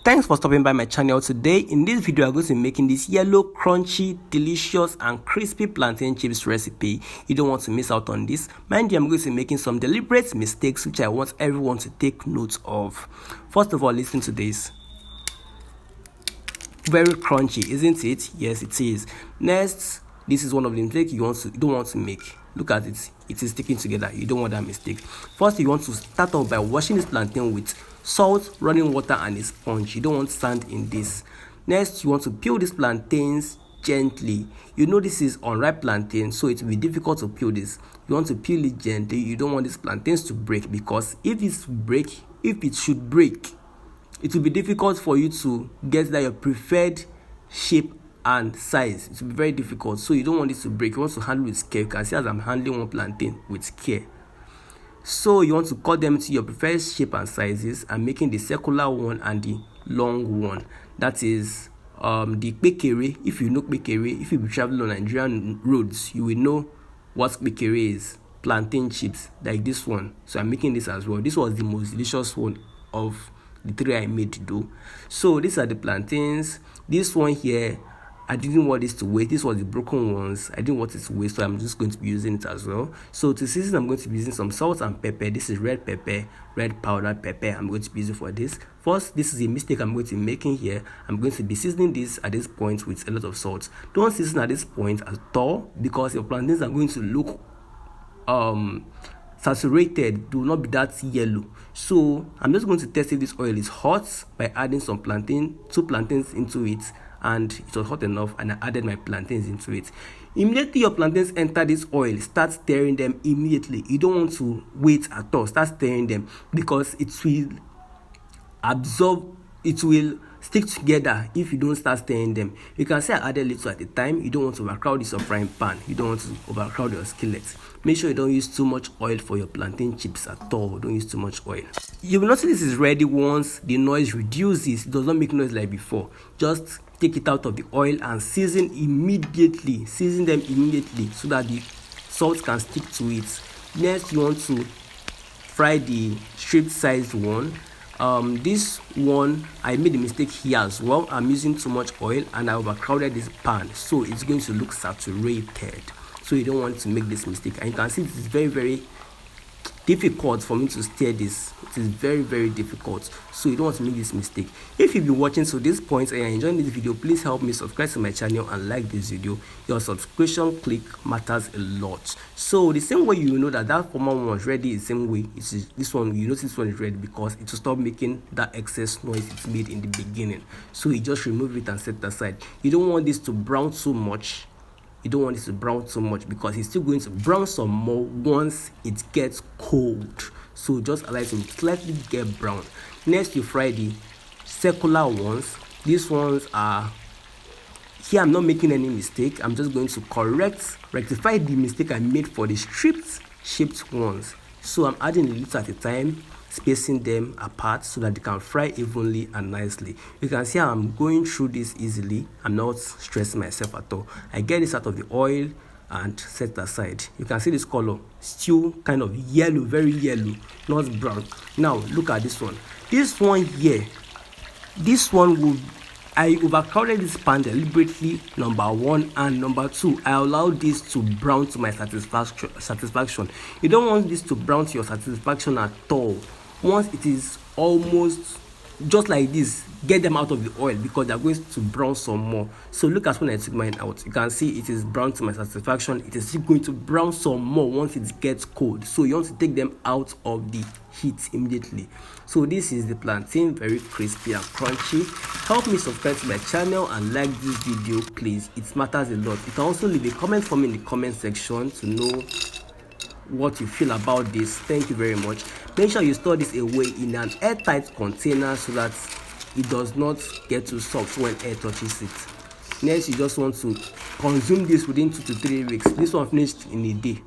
Thanks for stopping by my channel. Today in this video I'm going to be making this yellow, crunchy, delicious and crispy plantain chips recipe. You don't want to miss out on this. Mind you, I'm going to be making some deliberate mistakes which I want everyone to take note of. First of all, listen to this. Very crunchy, isn't it? Yes, it is. Next, this is one of the mistakes you don't want to make. Look at it, it is sticking together. You don't want that mistake. First, you want to start off by washing this plantain with salt, running water and a sponge. You don't want sand in this. Next, you want to peel these plantains gently. You know this is unripe plantain, so it will be difficult to peel this. You want to peel it gently. You don't want these plantains to break, because if it should break, it will be difficult for you to get that your preferred shape and size. It will be very difficult, so you don't want this to break. You want to handle it with care. You can see as I'm handling one plantain with care. So you want to cut them to your preferred shape and sizes. I'm making the circular one and the long one. That is the kpekere. If you know kpekere, if you be traveling on Nigerian roads, you will know what kpekere is. Plantain chips like this one. So I'm making this as well. This was the most delicious one of the three I made though. So these are the plantains. This one here, I didn't want this to waste. This was the broken ones. I didn't want it to waste, so I'm just going to be using it as well. So to season, I'm going to be using some salt and pepper. This is red pepper, red powdered pepper. I'm going to be using for this. First, this is a mistake I'm going to be making here. I'm going to be seasoning this at this point with a lot of salt. Don't season at this point at all, because your plantains are going to look saturated, do not be that yellow. So I'm just going to test if this oil is hot by adding some two plantains into it, and it was hot enough, and I added my plantains into it. Immediately your plantains enter this oil, start stirring them immediately. You don't want to wait at all. Start stirring them, because it will absorb, it will stick together if you don't start stirring them. You can say I added little at a time. You don't want to overcrowd this frying pan. You don't want to overcrowd your skillet. Make sure you don't use too much oil for your plantain chips at all. Don't use too much oil. You will notice this is ready once the noise reduces. It does not make noise like before. Just take it out of the oil and season immediately. Season them immediately so that the salt can stick to it. Next, you want to fry the strip sized one. This one, I made a mistake here as well. I'm using too much oil and I overcrowded this pan, so it's going to look saturated. So you don't want to make this mistake. And you can see this is very, very difficult for me to stir this. It is very, very difficult, so you don't want to make this mistake. If you've been watching to this point and you're enjoying this video, please help me subscribe to my channel and like this video. Your subscription click matters a lot. So the same way you know that former one was ready, the same way it is this one. You notice this one is ready because it will stop making that excess noise it made in the beginning. So you just remove it and set it aside. You don't want this to brown too much. You don't want it to brown too much, because it's still going to brown some more once it gets cold. So just allow it to slightly get brown. Next, you fry the circular ones. These ones are here. I'm not making any mistake. I'm just going to rectify the mistake I made for the stripped shaped ones. So I'm adding a little at a time, spacing them apart so that they can fry evenly and nicely. You can see how I'm going through this easily. I'm not stressing myself at all. I get this out of the oil and set it aside. You can see this color, still kind of yellow, very yellow, not brown. Now look at this one. This one here, I overcrowded this pan deliberately, number one, and number two, I allowed this to brown to my satisfaction. You don't want this to brown to your satisfaction at all. Once it is almost just like this, get them out of the oil, because they're going to brown some more. So look at when I took mine out. You can see it is brown to my satisfaction. It is still going to brown some more once it gets cold. So you want to take them out of the heat immediately. So this is the plantain, very crispy and crunchy. Help me subscribe to my channel and like this video, please. It matters a lot. You can also leave a comment for me in the comment section to know what you feel about this. Thank you very much. Make sure you store this away in an airtight container so that it does not get too soft when air touches it. Next, you just want to consume this within 2 to 3 weeks. This one finished in a day.